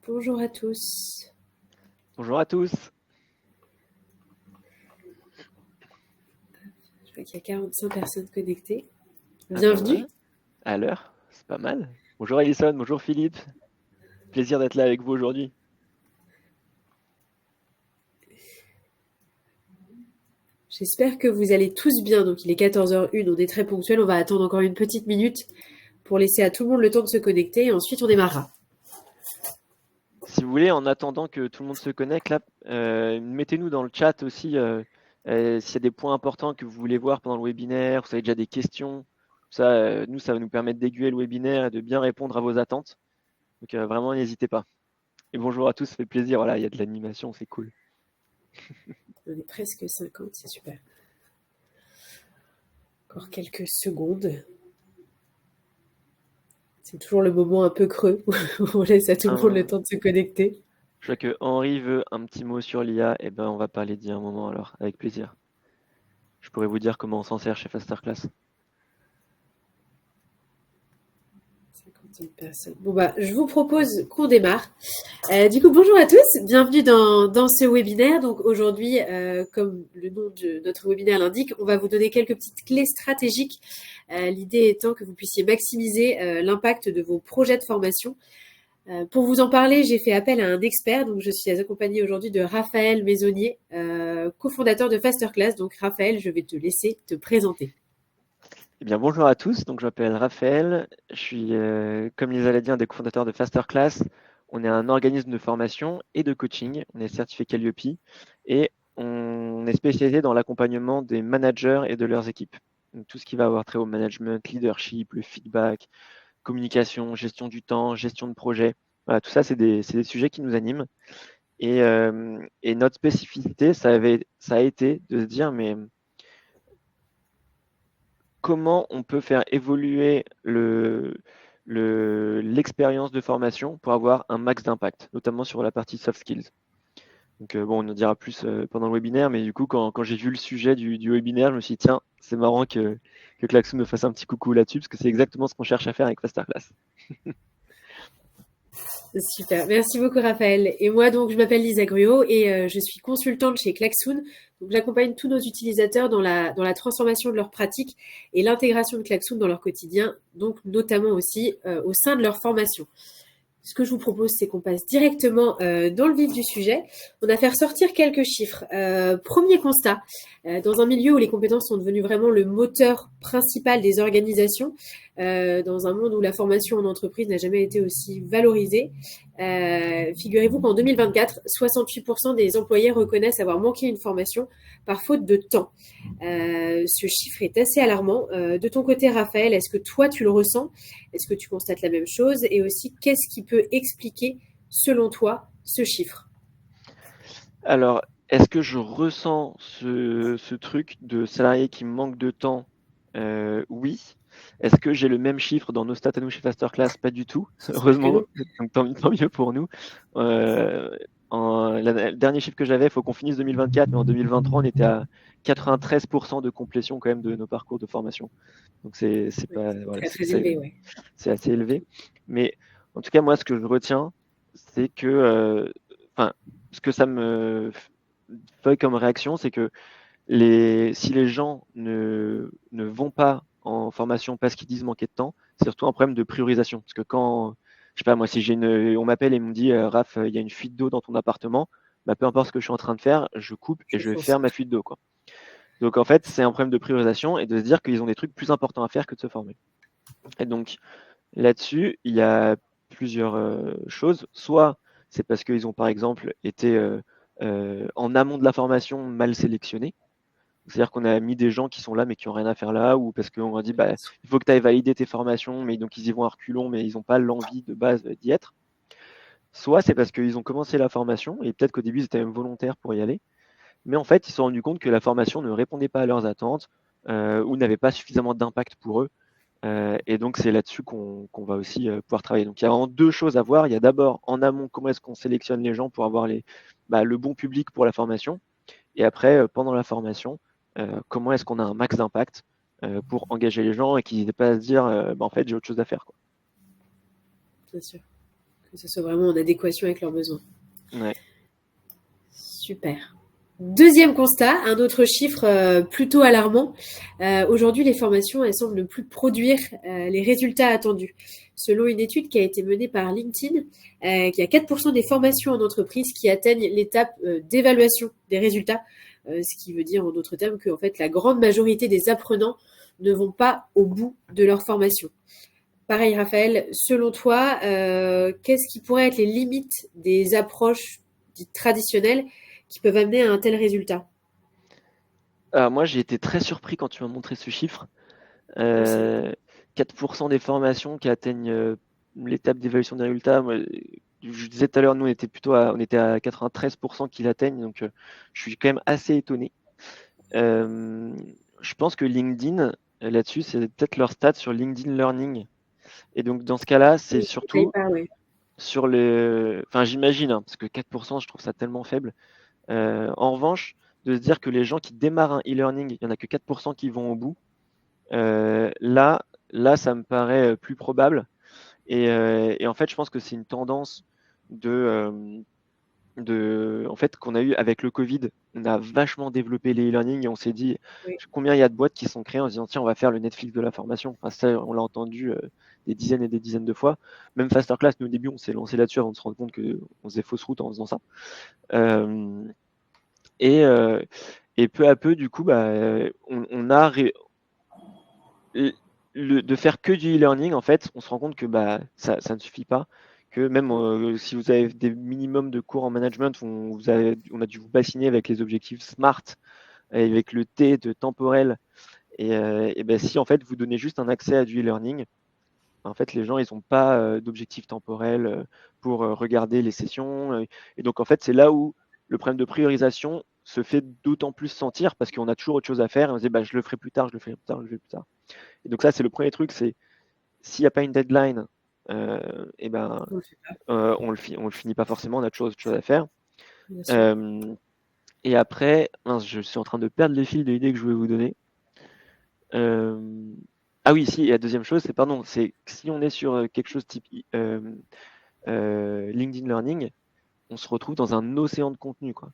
Bonjour à tous. Bonjour à tous. Je vois qu'il y a 45 personnes connectées. Ah bah Bienvenue. voilà, à l'heure, c'est pas mal. Bonjour Alison, bonjour Philippe. Plaisir d'être là avec vous aujourd'hui. J'espère que vous allez tous bien. Donc il est 14h01, on est très ponctuel. On va attendre encore une petite minute pour laisser à tout le monde le temps de se connecter et ensuite on démarrera. Si vous voulez, en attendant que tout le monde se connecte, là, mettez-nous dans le chat aussi s'il y a des points importants que vous voulez voir pendant le webinaire, vous avez déjà des questions. Ça, nous, ça va nous permettre d'aiguiller le webinaire et de bien répondre à vos attentes. Donc vraiment, n'hésitez pas. Et bonjour à tous, ça fait plaisir. Voilà, il y a de l'animation, c'est cool. On est presque 50, c'est super. Encore quelques secondes. C'est toujours le moment un peu creux où on laisse à tout le monde le temps de se connecter. Je vois que Henri veut un petit mot sur l'IA. Eh ben, on va pas les dire un moment alors, avec plaisir. Je pourrais vous dire comment on s'en sert chez Fasterclass. 51 personnes. Bon bah, je vous propose qu'on démarre. Du coup, bonjour à tous, bienvenue dans ce webinaire. Donc aujourd'hui, comme le nom de notre webinaire l'indique, on va vous donner quelques petites clés stratégiques. L'idée étant que vous puissiez maximiser l'impact de vos projets de formation. Pour vous en parler, j'ai fait appel à un expert. Donc je suis accompagnée aujourd'hui de Raphaël Maisonnier, cofondateur de Fasterclass. Donc Raphaël, je vais te laisser te présenter. Eh bien, bonjour à tous. Donc, je m'appelle Raphaël. Je suis, comme Lisa l'a dit, un des cofondateurs de Fasterclass. On est un organisme de formation et de coaching. On est certifié Calliope et on est spécialisé dans l'accompagnement des managers et de leurs équipes. Donc, tout ce qui va avoir trait au management, leadership, le feedback, communication, gestion du temps, gestion de projet. Voilà, tout ça, c'est des sujets qui nous animent. Et notre spécificité, ça a été de se dire, mais comment on peut faire évoluer l'expérience de formation pour avoir un max d'impact, notamment sur la partie soft skills. Donc bon, on en dira plus pendant le webinaire, mais du coup, quand j'ai vu le sujet du webinaire, je me suis dit, tiens, c'est marrant que Klaxoon me fasse un petit coucou là-dessus, parce que c'est exactement ce qu'on cherche à faire avec Fasterclass. Super, merci beaucoup Raphaël. Et moi donc je m'appelle Lisa Gruot et je suis consultante chez Klaxoon. Donc j'accompagne tous nos utilisateurs dans la transformation de leurs pratiques et l'intégration de Klaxoon dans leur quotidien, donc notamment aussi au sein de leur formation. Ce que je vous propose, c'est qu'on passe directement dans le vif du sujet. On va faire sortir quelques chiffres. Premier constat, dans un milieu où les compétences sont devenues vraiment le moteur principal des organisations, dans un monde où la formation en entreprise n'a jamais été aussi valorisée, figurez-vous qu'en 2024, 68% des employés reconnaissent avoir manqué une formation par faute de temps. Ce chiffre est assez alarmant. De ton côté, Raphaël, est-ce que toi, tu le ressens? Est-ce que tu constates la même chose? Et aussi, qu'est-ce qui peut expliquer, selon toi, ce chiffre? Alors, est-ce que je ressens ce truc de salariés qui manquent de temps? Oui. Est-ce que j'ai le même chiffre dans nos stats à nous chez Fasterclass? Pas du tout, C'est sûr que heureusement. non. Donc tant mieux pour nous. Le dernier chiffre que j'avais, il faut qu'on finisse 2024, mais en 2023, on était à 93% de complétion quand même de nos parcours de formation. Donc c'est Ouais, pas c'est voilà, très, très élevé, ouais. c'est assez élevé. Mais en tout cas, moi, ce que je retiens, c'est que, enfin, ce que ça me fait comme réaction, c'est que si les gens ne vont pas en formation parce qu'ils disent manquer de temps, c'est surtout un problème de priorisation. Parce que quand, je sais pas, moi, si on m'appelle et me dit, Raph, il y a une fuite d'eau dans ton appartement, bah, peu importe ce que je suis en train de faire, je coupe et Je je vais fonce. faire ma fuite d'eau, quoi. Donc, en fait, c'est un problème de priorisation et de se dire qu'ils ont des trucs plus importants à faire que de se former. Et donc, là-dessus, il y a plusieurs choses. Soit c'est parce qu'ils ont, par exemple, été en amont de la formation mal sélectionnés. C'est-à-dire qu'on a mis des gens qui sont là mais qui n'ont rien à faire là, ou parce qu'on a dit bah, il faut que tu ailles valider tes formations, mais donc ils y vont à reculons, mais ils n'ont pas l'envie de base d'y être. Soit c'est parce qu'ils ont commencé la formation, et peut-être qu'au début ils étaient même volontaires pour y aller, mais en fait ils se sont rendus compte que la formation ne répondait pas à leurs attentes, ou n'avait pas suffisamment d'impact pour eux. Et donc c'est là-dessus qu'on va aussi pouvoir travailler. Donc il y a vraiment deux choses à voir. Il y a d'abord en amont comment est-ce qu'on sélectionne les gens pour avoir le bon public pour la formation. Et après, pendant la formation, comment est-ce qu'on a un max d'impact pour engager les gens et qu'ils n'aient pas à se dire en fait j'ai autre chose à faire, quoi. Bien sûr. que ce soit vraiment en adéquation avec leurs besoins. Ouais. Super. Deuxième constat, un autre chiffre plutôt alarmant. Aujourd'hui, les formations, elles semblent ne plus produire les résultats attendus. Selon une étude qui a été menée par LinkedIn, il y a 4% des formations en entreprise qui atteignent l'étape d'évaluation des résultats, ce qui veut dire en d'autres termes que en fait, la grande majorité des apprenants ne vont pas au bout de leur formation. Pareil, Raphaël, selon toi, qu'est-ce qui pourrait être les limites des approches dites traditionnelles qui peuvent amener à un tel résultat? Alors moi, j'ai été très surpris quand tu m'as montré ce chiffre. Aussi. 4% des formations qui atteignent l'étape d'évaluation des résultats. Moi, je disais tout à l'heure, nous, on était à 93% qui l'atteignent, donc je suis quand même assez étonné. Je pense que LinkedIn, là-dessus, c'est peut-être leur stat sur LinkedIn Learning. Et donc, dans ce cas-là, c'est Oui, ça y surtout parle, oui. sur le. Enfin, j'imagine, hein, parce que 4%, je trouve ça tellement faible. En revanche, de se dire que les gens qui démarrent un e-learning, il n'y en a que 4% qui vont au bout, là, ça me paraît plus probable. Et en fait, je pense que c'est une tendance en fait, qu'on a eu avec le Covid. On a vachement développé les e-learning et on s'est dit Oui, combien il y a de boîtes qui sont créées en se disant tiens, on va faire le Netflix de la formation. Enfin, ça, on l'a entendu des dizaines et des dizaines de fois. Même Fasterclass, nous au début, on s'est lancé là-dessus avant de se rendre compte qu'on faisait fausse route en faisant ça. Euh, et, euh, et peu à peu, du coup, bah, on a de faire que du e-learning, en fait, on se rend compte que bah, ça ne suffit pas. Que même si vous avez des minimums de cours en management, on a dû vous bassiner avec les objectifs SMART, avec le T de temporel. Et ben, si en fait vous donnez juste un accès à du e-learning, en fait les gens ils n'ont pas d'objectifs temporels pour regarder les sessions. Et donc en fait c'est là où le problème de priorisation se fait d'autant plus sentir parce qu'on a toujours autre chose à faire et on se dit bah, je le ferai plus tard, je le ferai plus tard, je le ferai plus tard. Et donc ça, c'est le premier truc, c'est s'il n'y a pas une deadline, et ben, on le fait pas, on le finit pas forcément, on a toujours autre chose à faire. bien sûr. Euh, et après, mince, je suis en train de perdre les fils de l'idée que je voulais vous donner. Euh, ah oui, si, et la deuxième chose, c'est que si on est sur quelque chose type LinkedIn Learning, on se retrouve dans un océan de contenu, quoi.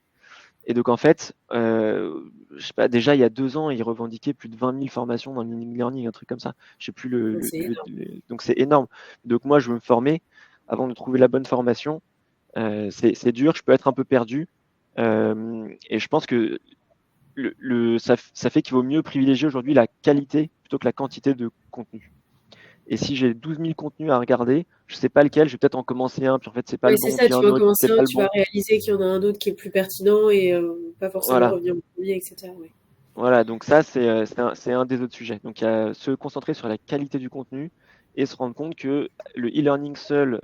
Et donc en fait, je sais pas, déjà il y a 2 ans, ils revendiquaient plus de 20 000 formations dans le LinkedIn Learning, un truc comme ça. Je sais plus C'est énorme. donc c'est énorme. Donc moi, je veux me former avant de trouver la bonne formation. C'est dur, je peux être un peu perdu. Et je pense que ça fait qu'il vaut mieux privilégier aujourd'hui la qualité plutôt que la quantité de contenu. Et si j'ai 12 000 contenus à regarder, je sais pas lequel, je vais peut-être en commencer un, puis en fait c'est pas Oui, le c'est bon, ça, puis tu un vas en autre, commencer c'est un, pas le tu vas bon. réaliser qu'il y en a un autre qui est plus pertinent et pas forcément Voilà. revenir au premier, etc. Oui. Voilà, donc ça, c'est un des autres sujets. Donc, il y a se concentrer sur la qualité du contenu et se rendre compte que le e-learning seul,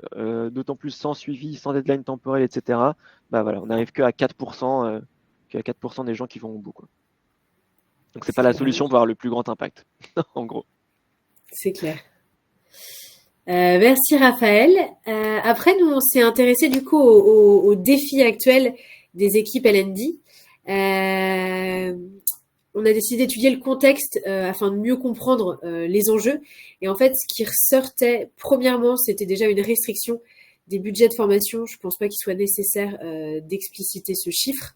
d'autant plus sans suivi, sans deadline temporel, etc., bah voilà, on n'arrive qu'à 4% des gens qui vont au bout, quoi. Donc, c'est pas C'est la totalement, solution pour avoir le plus grand impact, en gros. c'est clair. Merci Raphaël. Après, nous, on s'est intéressé du coup aux défis actuels des équipes LND. Euh, on a décidé d'étudier le contexte afin de mieux comprendre les enjeux. Et en fait, ce qui ressortait, premièrement, c'était déjà une restriction des budgets de formation. Je ne pense pas qu'il soit nécessaire d'expliciter ce chiffre.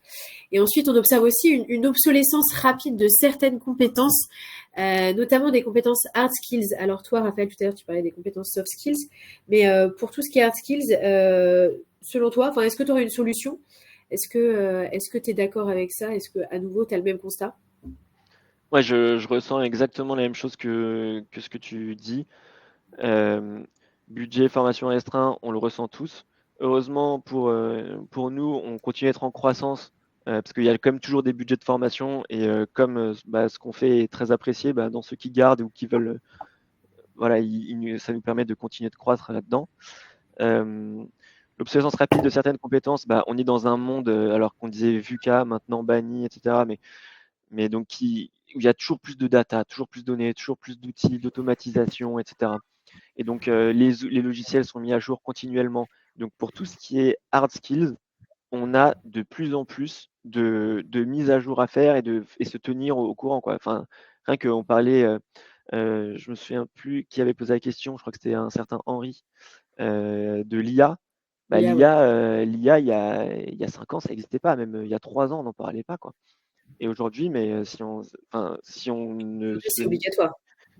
Et ensuite, on observe aussi une obsolescence rapide de certaines compétences, notamment des compétences hard skills. Alors toi, Raphaël, tout à l'heure, tu parlais des compétences soft skills, mais pour tout ce qui est hard skills, selon toi, est-ce que tu aurais une solution? Est-ce que tu es d'accord avec ça? Est-ce que à nouveau, tu as le même constat? Ouais, je ressens exactement la même chose que ce que tu dis. Euh, Budget, formation restreint, on le ressent tous. Heureusement pour nous, on continue à être en croissance parce qu'il y a quand même toujours des budgets de formation et comme bah, ce qu'on fait est très apprécié, bah, dans ceux qui gardent ou qui veulent, voilà, ça nous permet de continuer de croître là-dedans. Euh, L'obsolescence rapide de certaines compétences, bah, on est dans un monde, alors qu'on disait VUCA, maintenant banni, etc. Mais donc où il y a toujours plus de data, toujours plus de données, toujours plus d'outils, d'automatisation, etc. Et donc, les logiciels sont mis à jour continuellement. Donc, pour tout ce qui est hard skills, on a de plus en plus de mises à jour à faire et se tenir au courant, quoi. Enfin, rien qu'on parlait, je me souviens plus qui avait posé la question, je crois que c'était un certain Henri, de l'IA. L'IA, ouais. l'IA, il y a 5 ans, ça n'existait pas. Même il y a 3 ans, on n'en parlait pas, quoi. Et aujourd'hui, mais C'est obligatoire.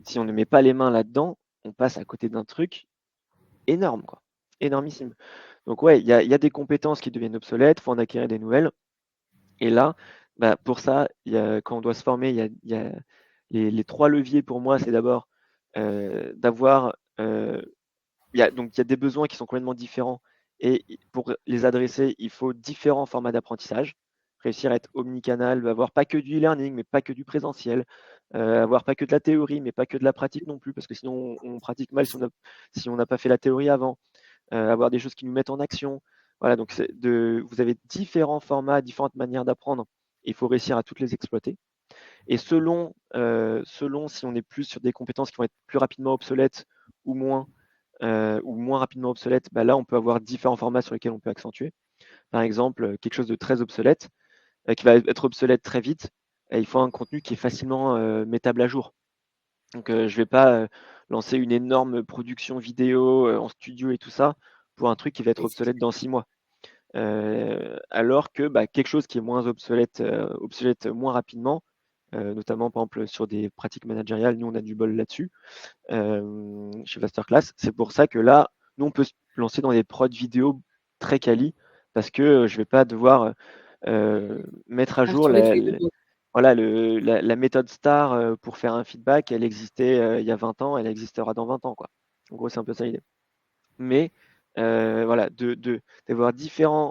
si on ne met pas les mains là-dedans, on passe à côté d'un truc énorme, quoi. Énormissime. Donc ouais, il y a des compétences qui deviennent obsolètes, il faut en acquérir des nouvelles. Et là, bah, pour ça, quand on doit se former, il y a les 3 leviers pour moi, c'est d'abord d'avoir donc il y a des besoins qui sont complètement différents et pour les adresser, il faut différents formats d'apprentissage. Réussir à être omnicanal, avoir pas que du e-learning, mais pas que du présentiel, avoir pas que de la théorie, mais pas que de la pratique non plus, parce que sinon on pratique mal si on n'a pas fait la théorie avant. Avoir des choses qui nous mettent en action. Voilà, donc vous avez différents formats, différentes manières d'apprendre. Il faut réussir à toutes les exploiter. Et selon si on est plus sur des compétences qui vont être plus rapidement obsolètes ou moins rapidement obsolètes, bah là, on peut avoir différents formats sur lesquels on peut accentuer. Par exemple, quelque chose de très obsolète, qui va être obsolète très vite, il faut un contenu qui est facilement mettable à jour. Donc, je ne vais pas lancer une énorme production vidéo en studio et tout ça pour un truc qui va être Oui, c'est obsolète dans 6 mois. Alors que quelque chose qui est moins obsolète moins rapidement, notamment par exemple sur des pratiques managériales, nous on a du bol là-dessus chez Masterclass. C'est pour ça que là, nous on peut se lancer dans des prods vidéo très quali parce que je ne vais pas devoir mettre à à jour retourner tous les 2 mois. voilà, la méthode STAR pour faire un feedback, elle existait il y a 20 ans, elle existera dans 20 ans, quoi. En gros, c'est un peu ça l'idée. Mais voilà, d'avoir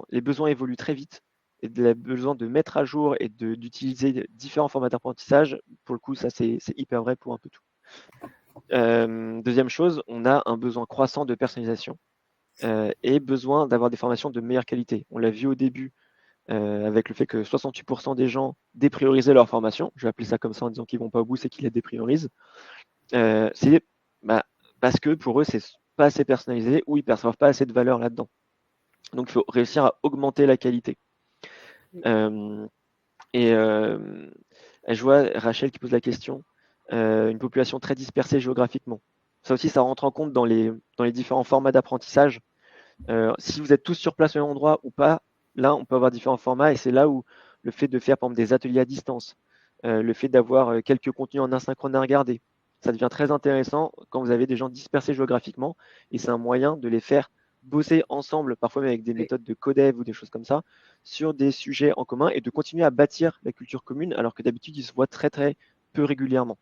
les besoins évoluent très vite et de la besoin de mettre à jour et d'utiliser différents formats d'apprentissage, pour le coup, ça c'est hyper vrai pour un peu tout. Deuxième chose, on a un besoin croissant de personnalisation et besoin d'avoir des formations de meilleure qualité. On l'a vu au début avec le fait que 68% des gens dépriorisaient leur formation. Je vais appeler ça comme ça en disant qu'ils vont pas au bout, c'est qu'ils la dépriorisent. C'est parce que pour eux, c'est pas assez personnalisé ou ils perçoivent pas assez de valeur là-dedans. Donc, il faut réussir à augmenter la qualité. Je vois Rachel qui pose la question. Une population très dispersée géographiquement. Ça aussi, ça rentre en compte dans les différents formats d'apprentissage. Si vous êtes tous sur place au même endroit ou pas, là, on peut avoir différents formats et c'est là où le fait de faire, par exemple, des ateliers à distance, le fait d'avoir quelques contenus en asynchrone à regarder, ça devient très intéressant quand vous avez des gens dispersés géographiquement et c'est un moyen de les faire bosser ensemble, parfois même avec des Oui. méthodes de codev ou des choses comme ça, sur des sujets en commun et de continuer à bâtir la culture commune alors que d'habitude, ils se voient très très peu régulièrement.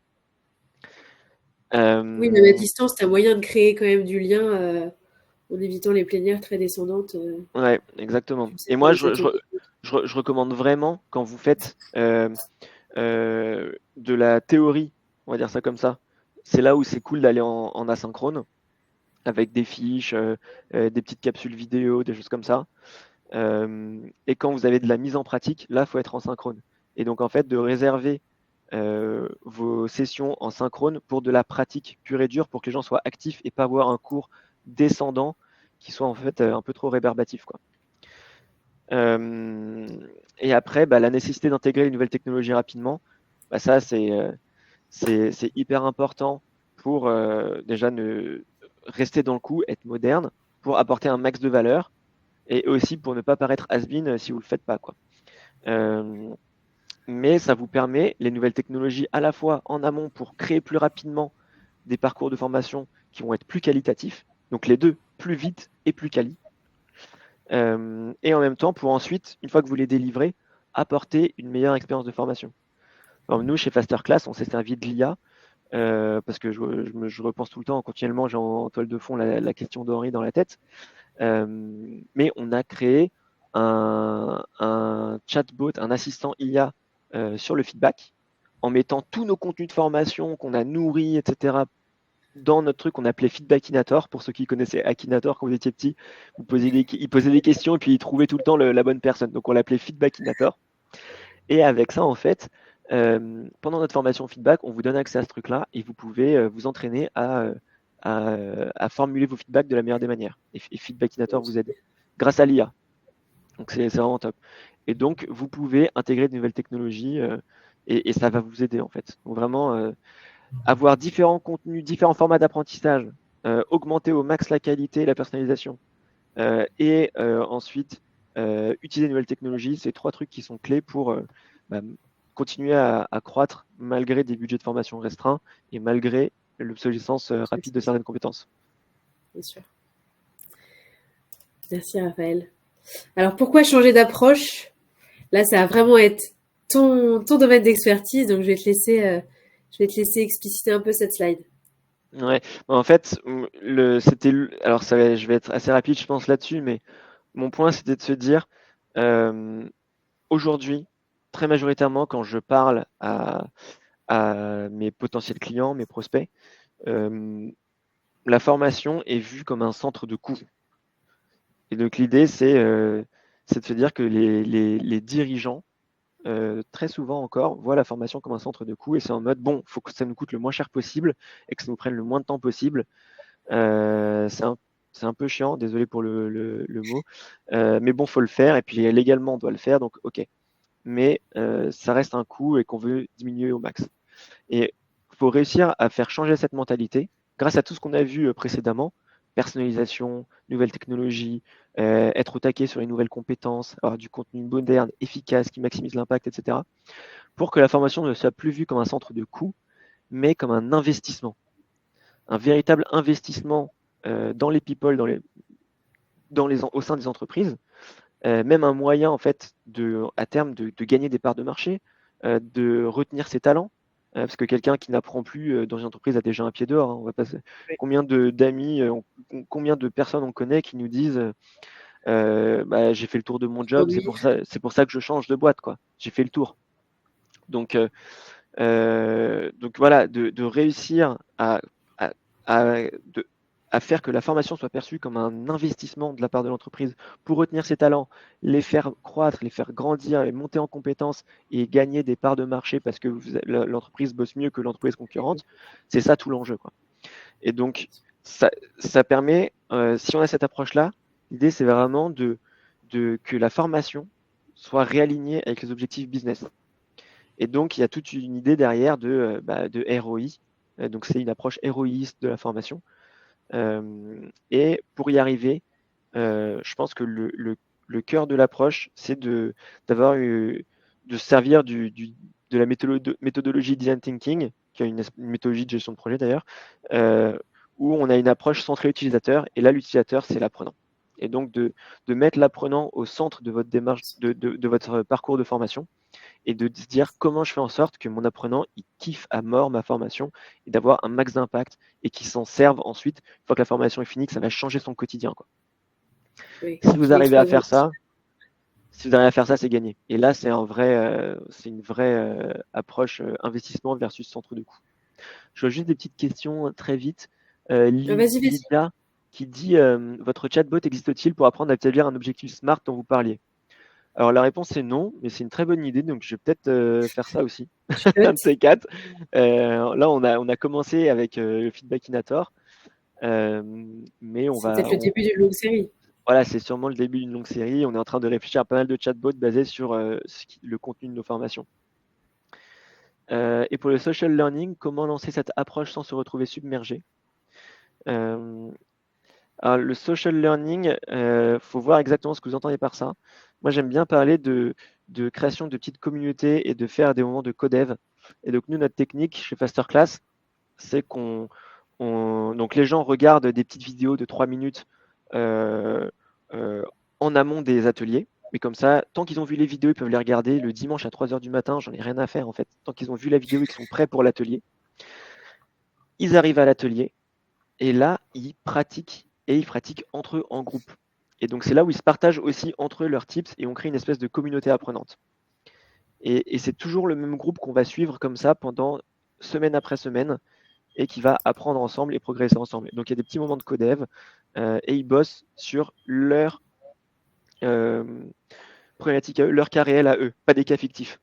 Oui, même à Euh, distance, tu as moyen de créer quand même du lien, en évitant les plénières très descendantes, Ouais, exactement. comme ça Et pour moi, les ateliers. je recommande vraiment quand vous faites de la théorie, on va dire ça comme ça, c'est là où c'est cool d'aller en asynchrone, avec des fiches, des petites capsules vidéo, des choses comme ça. Et quand vous avez de la mise en pratique, là, il faut être en synchrone. Et donc, en fait, de réserver vos sessions en synchrone pour de la pratique pure et dure, pour que les gens soient actifs et pas avoir un cours descendant qui soit en fait un peu trop rébarbatif, quoi. Et après, la nécessité d'intégrer les nouvelles technologies rapidement, ça, c'est hyper important pour déjà rester dans le coup, être moderne, pour apporter un max de valeur et aussi pour ne pas paraître has-been si vous ne le faites pas, quoi. Euh, mais ça vous permet, les nouvelles technologies, à la fois en amont pour créer plus rapidement des parcours de formation qui vont être plus qualitatifs, donc les deux, plus vite et plus quali, et en même temps pour ensuite, une fois que vous les délivrez, apporter une meilleure expérience de formation. Alors, nous, chez Fasterclass, on s'est servi de l'IA parce que je repense tout le temps, continuellement, j'ai en toile de fond la question d'Henri dans la tête. Mais on a créé un chatbot, un assistant IA sur le feedback, en mettant tous nos contenus de formation qu'on a nourris, etc., dans notre truc qu'on appelait Feedbackinator. Pour ceux qui connaissaient Akinator quand vous étiez petit, il posait des questions et puis il trouvait tout le temps la bonne personne. Donc on l'appelait Feedbackinator. Et avec ça, en fait, pendant notre formation feedback, on vous donne accès à ce truc-là et vous pouvez vous entraîner à formuler vos feedbacks de la meilleure des manières. Et Feedbackinator vous aide grâce à l'IA. Donc c'est vraiment top. Et donc, vous pouvez intégrer de nouvelles technologies et ça va vous aider en fait. Donc vraiment, avoir différents contenus, différents formats d'apprentissage, augmenter au max la qualité et la personnalisation Ensuite, utiliser de nouvelles technologies, c'est 3 trucs qui sont clés pour bah, continuer à croître malgré des budgets de formation restreints et malgré l'obsolescence rapide de certaines compétences. Bien sûr. Merci Raphaël. Alors pourquoi changer d'approche? Là, ça va vraiment être ton domaine d'expertise, donc je vais te laisser expliciter un peu cette slide. Ouais, en fait, alors je vais être assez rapide, je pense là-dessus, mais mon point, c'était de se dire, aujourd'hui, très majoritairement, quand je parle à mes potentiels clients, mes prospects, la formation est vue comme un centre de coût. Et donc l'idée, c'est de se dire que les dirigeants, très souvent encore, voient la formation comme un centre de coût et c'est en mode, bon, il faut que ça nous coûte le moins cher possible et que ça nous prenne le moins de temps possible. C'est un peu chiant, désolé pour le mot, mais bon, faut le faire et puis légalement, on doit le faire, donc ok. Mais ça reste un coût et qu'on veut diminuer au max. Et il faut réussir à faire changer cette mentalité grâce à tout ce qu'on a vu précédemment, personnalisation, nouvelles technologies, être au taquet sur les nouvelles compétences, avoir du contenu moderne, efficace, qui maximise l'impact, etc. Pour que la formation ne soit plus vue comme un centre de coût, mais comme un investissement. Un véritable investissement dans les people, au sein des entreprises, même un moyen en fait à terme de gagner des parts de marché, de retenir ses talents, parce que quelqu'un qui n'apprend plus dans une entreprise a déjà un pied dehors. Hein, on va passer. Oui. Combien d'amis, combien de personnes on connaît qui nous disent bah, j'ai fait le tour de mon job, Oui. c'est pour ça que je change de boîte, quoi. J'ai fait le tour. Donc voilà, de réussir à, à- de- à faire que la formation soit perçue comme un investissement de la part de l'entreprise pour retenir ses talents, les faire croître, les faire grandir, les monter en compétences et gagner des parts de marché parce que l'entreprise bosse mieux que l'entreprise concurrente, c'est ça tout l'enjeu, quoi. Et donc, ça permet, si on a cette approche-là, l'idée c'est vraiment que la formation soit réalignée avec les objectifs business. Et donc, il y a toute une idée derrière de ROI. Donc, c'est une approche héroïste de la formation. Et pour y arriver, je pense que le cœur de l'approche, c'est de servir de la méthodologie Design Thinking, qui est une méthodologie de gestion de projet d'ailleurs, où on a une approche centrée utilisateur, et là, l'utilisateur, c'est l'apprenant. Et donc, de mettre l'apprenant au centre de votre démarche, de votre parcours de formation, et de se dire comment je fais en sorte que mon apprenant il kiffe à mort ma formation et d'avoir un max d'impact et qu'il s'en serve ensuite, une fois que la formation est finie, que ça va changer son quotidien, quoi. Oui, Si vous qu'il arrivez à faire progresse. ça, si vous arrivez à faire ça, c'est gagné. Et là, c'est une vraie approche investissement versus centre de coût. Je vois juste des petites questions très vite. Vas-y, vas-y. Lisa qui dit votre chatbot existe-t-il pour apprendre à établir un objectif SMART dont vous parliez? Alors la réponse est non, mais c'est une très bonne idée, donc je vais peut-être faire ça aussi, Je un note. de ces quatre. Là, on a commencé avec le Feedbackinator, euh, mais C'est peut-être le début d'une longue série. voilà, c'est sûrement le début d'une longue série. On est en train de réfléchir à pas mal de chatbots basés sur le contenu de nos formations. Et pour le social learning, comment lancer cette approche sans se retrouver submergé? Alors, le social learning, faut voir exactement ce que vous entendez par ça. Moi, j'aime bien parler de création de petites communautés et de faire des moments de codev. Et donc, nous, notre technique chez Fasterclass, c'est donc les gens regardent des petites vidéos de 3 minutes euh, euh, en amont des ateliers. Mais comme ça, tant qu'ils ont vu les vidéos, ils peuvent les regarder le dimanche à 3 heures du matin. J'en ai rien à faire en fait. Tant qu'ils ont vu la vidéo et qu'ils sont prêts pour l'atelier, ils arrivent à l'atelier et là, ils pratiquent entre eux en groupe. Et donc, c'est là où ils se partagent aussi entre eux leurs tips et on crée une espèce de communauté apprenante. Et c'est toujours le même groupe qu'on va suivre comme ça pendant semaine après semaine et qui va apprendre ensemble et progresser ensemble. Donc, il y a des petits moments de codev et ils bossent sur leur euh, problématique à eux, leur cas réel à eux, pas des cas fictifs.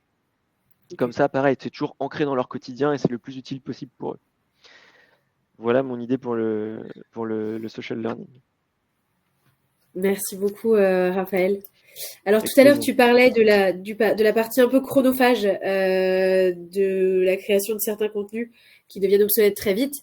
Comme Ok. ça, pareil, c'est toujours ancré dans leur quotidien et c'est le plus utile possible pour eux. Voilà mon idée pour le social learning. Merci beaucoup, Raphaël. Alors Avec tout à l'heure, plaisir. tu parlais de la partie un peu chronophage de la création de certains contenus qui deviennent obsolètes très vite.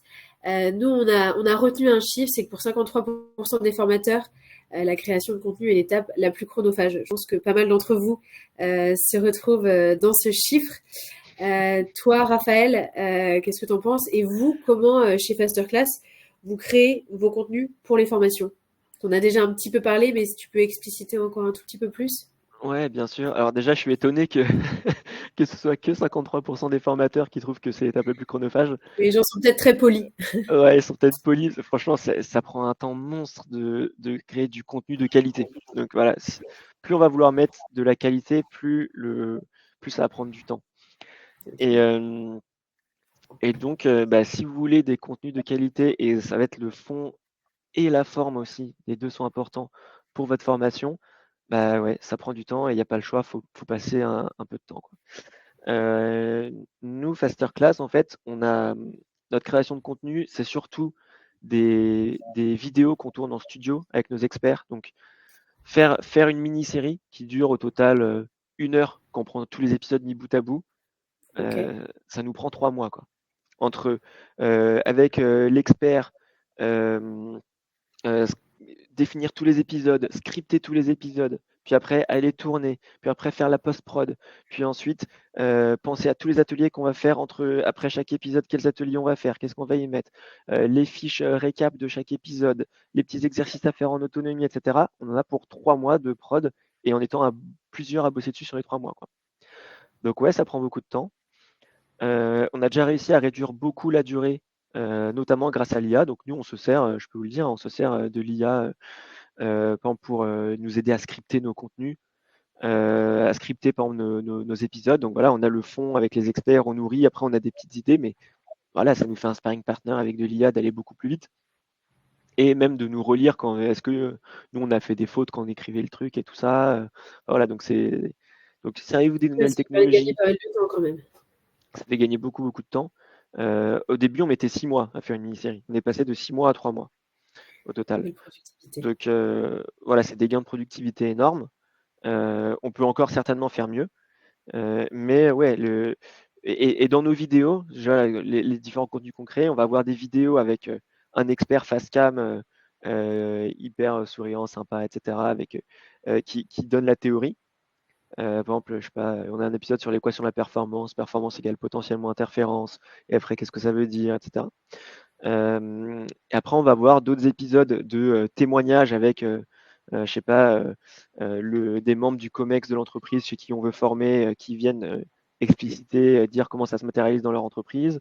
Nous, on a retenu un chiffre, c'est que pour 53% des formateurs, la création de contenu est l'étape la plus chronophage. Je pense que pas mal d'entre vous se retrouvent dans ce chiffre. Toi, Raphaël, qu'est-ce que tu en penses? Et vous, comment, chez Fasterclass, vous créez vos contenus pour les formations? On a déjà un petit peu parlé, mais si tu peux expliciter encore un tout petit peu plus. Ouais, bien sûr. Alors déjà, je suis étonné que que ce soit que 53% des formateurs qui trouvent que c'est l'étape la plus chronophage. Les gens sont peut-être très polis. Ouais, ils sont peut-être polis. Franchement, ça prend un temps monstre de créer du contenu de qualité. Donc voilà, plus on va vouloir mettre de la qualité, plus ça va prendre du temps. Et, et donc, bah, si vous voulez des contenus de qualité, et ça va être le fond et la forme aussi, les deux sont importants pour votre formation, bah ouais, ça prend du temps et il n'y a pas le choix, faut passer un peu de temps, quoi. Nous, Fasterclass, en fait, on a notre création de contenu, c'est surtout des vidéos qu'on tourne en studio avec nos experts. Donc, faire une mini-série qui dure au total 1 heure, quand on prend tous les épisodes mis bout à bout, Ok. ça nous prend 3 mois, quoi. Entre avec l'expert, euh, euh, définir tous les épisodes, scripter tous les épisodes, puis après aller tourner, puis après faire la post-prod, puis ensuite penser à tous les ateliers qu'on va faire après chaque épisode, quels ateliers on va faire, qu'est-ce qu'on va y mettre, les fiches récap de chaque épisode, les petits exercices à faire en autonomie, etc. On en a pour 3 mois de prod et en étant plusieurs à bosser dessus sur les 3 mois, quoi. Donc ouais, ça prend beaucoup de temps. On a déjà réussi à réduire beaucoup la durée, notamment grâce à l'IA. Donc nous, on se sert, je peux vous le dire, on se sert de l'IA par exemple, pour nous aider à scripter nos contenus, à scripter par exemple nos épisodes. Donc voilà, on a le fond avec les experts, on nourrit, après on a des petites idées, mais voilà, ça nous fait un sparring partner avec de l'IA d'aller beaucoup plus vite. Et même de nous relire quand est-ce que nous on a fait des fautes quand on écrivait le truc et tout ça. Voilà, donc si arrive des Ouais, nouvelles ça peut gagner technologies, pas mal de temps quand même. ça fait gagner beaucoup, beaucoup de temps. Au début, on mettait 6 mois à faire une mini-série. On est passé de 6 mois à 3 mois au total. De productivité. Donc voilà, c'est des gains de productivité énormes. On peut encore certainement faire mieux. Mais ouais, et dans nos vidéos, déjà, les différents contenus qu'on crée, on va avoir des vidéos avec un expert face cam hyper souriant, sympa, etc., qui donne la théorie. Par exemple, je sais pas, on a un épisode sur l'équation de la performance, performance égale potentiellement interférence, et après qu'est-ce que ça veut dire, etc. Et après, on va voir d'autres épisodes de témoignages avec, je sais pas, des membres du COMEX de l'entreprise chez qui on veut former, qui viennent expliciter, dire comment ça se matérialise dans leur entreprise.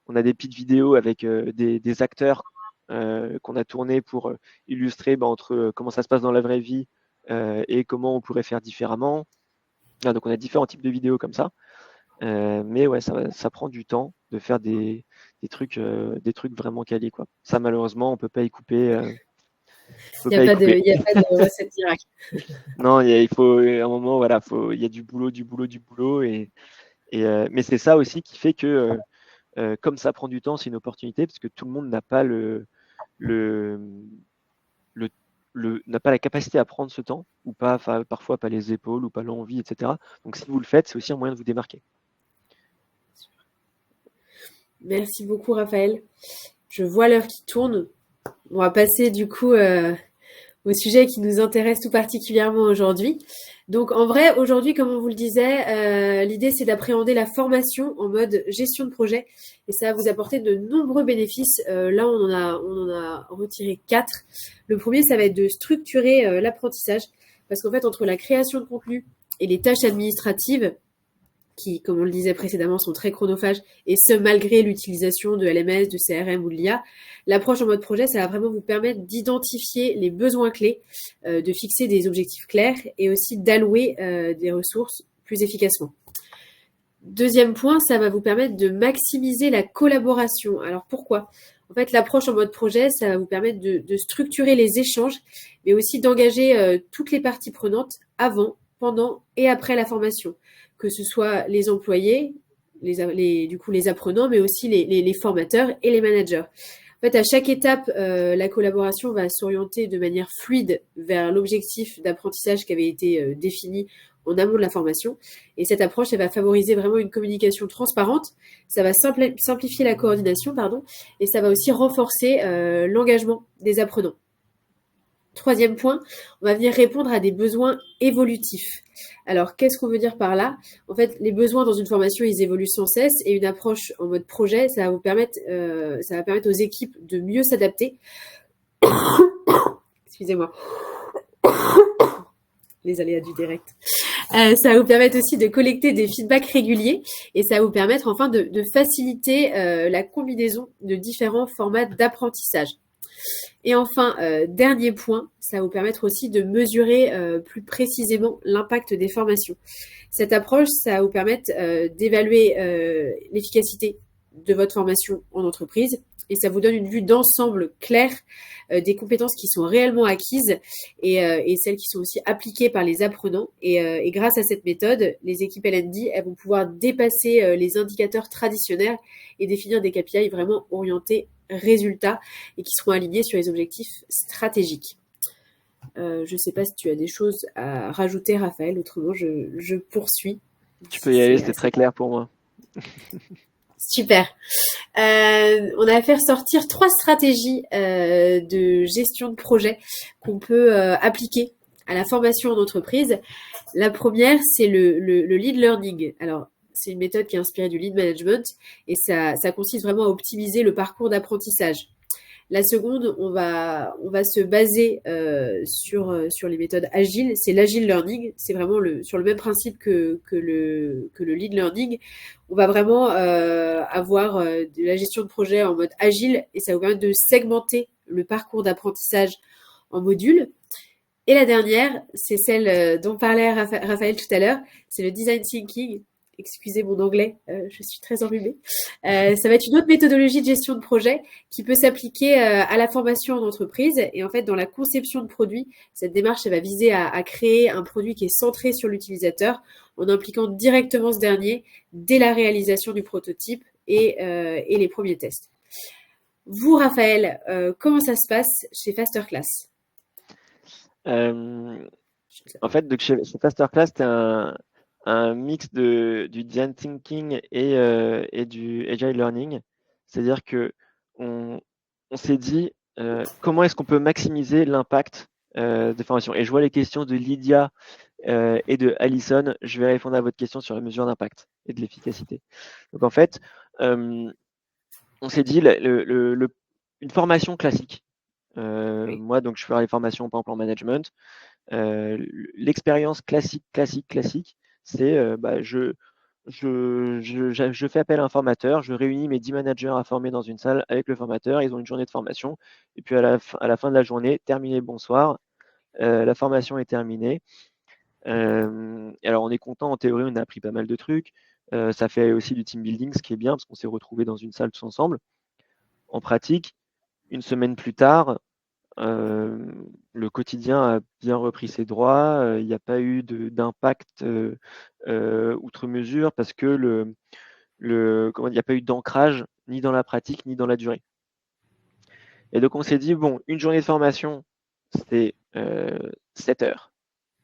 On a des petites vidéos avec des acteurs qu'on a tournés pour illustrer entre comment ça se passe dans la vraie vie et comment on pourrait faire différemment. Donc, on a différents types de vidéos comme ça. Mais ouais, ça prend du temps de faire des trucs vraiment quali, quoi. Ça, malheureusement, on peut pas y couper. On peut Il n'y a pas y pas de, couper. il y a pas de recette miracle. Non, il faut à un moment, voilà, il y a du boulot, du boulot, du boulot, mais c'est ça aussi qui fait que comme ça prend du temps, c'est une opportunité parce que tout le monde n'a pas le, le, n'a pas la capacité à prendre ce temps ou pas, enfin, parfois pas les épaules ou pas l'envie, etc. Donc si vous le faites, c'est aussi un moyen de vous démarquer. Merci beaucoup, Raphaël. Je vois l'heure qui tourne. On va passer du coup au sujet qui nous intéresse tout particulièrement aujourd'hui. Donc en vrai, aujourd'hui, comme on vous le disait, l'idée c'est d'appréhender la formation en mode gestion de projet et ça va vous apporter de nombreux bénéfices. Là, on en a retiré 4. Le premier, ça va être de structurer l'apprentissage parce qu'en fait, entre la création de contenu et les tâches administratives, qui, comme on le disait précédemment, sont très chronophages, et ce, malgré l'utilisation de LMS, de CRM ou de l'IA. L'approche en mode projet, ça va vraiment vous permettre d'identifier les besoins clés, de fixer des objectifs clairs et aussi d'allouer des ressources plus efficacement. Deuxième point, ça va vous permettre de maximiser la collaboration. Alors pourquoi? En fait, l'approche en mode projet, ça va vous permettre de structurer les échanges, mais aussi d'engager toutes les parties prenantes avant, pendant et après la formation, que ce soit les employés, du coup les apprenants, mais aussi les formateurs et les managers. En fait, à chaque étape, la collaboration va s'orienter de manière fluide vers l'objectif d'apprentissage qui avait été défini en amont de la formation. Et cette approche, elle va favoriser vraiment une communication transparente. Ça va simplifier la coordination, pardon, et ça va aussi renforcer l'engagement des apprenants. Troisième point, on va venir répondre à des besoins évolutifs. Alors, qu'est-ce qu'on veut dire par là? En fait, les besoins dans une formation, ils évoluent sans cesse et une approche en mode projet, ça va permettre aux équipes de mieux s'adapter. Excusez-moi, les aléas du direct. Ça va vous permettre aussi de collecter des feedbacks réguliers et ça va vous permettre enfin de faciliter la combinaison de différents formats d'apprentissage. Et enfin, dernier point, ça va vous permettre aussi de mesurer plus précisément l'impact des formations. Cette approche, ça va vous permettre d'évaluer l'efficacité de votre formation en entreprise et ça vous donne une vue d'ensemble claire des compétences qui sont réellement acquises et celles qui sont aussi appliquées par les apprenants. Et grâce à cette méthode, les équipes L&D, elles vont pouvoir dépasser les indicateurs traditionnels et définir des KPI vraiment orientés résultats et qui seront alignés sur les objectifs stratégiques. Je ne sais pas si tu as des choses à rajouter, Raphaël, autrement je poursuis. Tu peux y aller, c'était très clair pour moi. Super. On a fait ressortir 3 stratégies de gestion de projet qu'on peut appliquer à la formation en entreprise. La première, c'est le lead learning. Alors, c'est une méthode qui est inspirée du lead management et ça consiste vraiment à optimiser le parcours d'apprentissage. La seconde, on va se baser sur les méthodes agiles. C'est l'agile learning. C'est vraiment sur le même principe que le lead learning. On va vraiment avoir de la gestion de projet en mode agile et ça vous permet de segmenter le parcours d'apprentissage en modules. Et la dernière, c'est celle dont parlait Raphaël tout à l'heure, c'est le design thinking. Excusez mon anglais, je suis très enrhumée. Ça va être une autre méthodologie de gestion de projet qui peut s'appliquer à la formation en entreprise. Et en fait, dans la conception de produits, cette démarche elle va viser à créer un produit qui est centré sur l'utilisateur en impliquant directement ce dernier dès la réalisation du prototype et les premiers tests. Vous, Raphaël, comment ça se passe chez Fasterclass? En fait, donc chez Fasterclass, c'était un mix du design thinking et du agile learning. C'est-à-dire que on s'est dit comment est-ce qu'on peut maximiser l'impact des formations. Et je vois les questions de Lydia et de Alison. Je vais répondre à votre question sur la mesure d'impact et de l'efficacité. Donc en fait, on s'est dit une formation classique. Oui. Moi, donc, je ferai les formations par exemple en management. L'expérience classique, c'est je fais appel à un formateur, je réunis mes 10 managers à former dans une salle avec le formateur, ils ont une journée de formation, et puis à la fin de la journée, terminé, bonsoir, la formation est terminée. Alors on est content, en théorie, on a appris pas mal de trucs, ça fait aussi du team building, ce qui est bien, parce qu'on s'est retrouvés dans une salle tous ensemble. En pratique, une semaine plus tard, le quotidien a bien repris ses droits, il n'y a pas eu d'impact outre mesure parce que il n'y a pas eu d'ancrage ni dans la pratique ni dans la durée. Et donc on s'est dit, bon, une journée de formation, c'est 7 heures.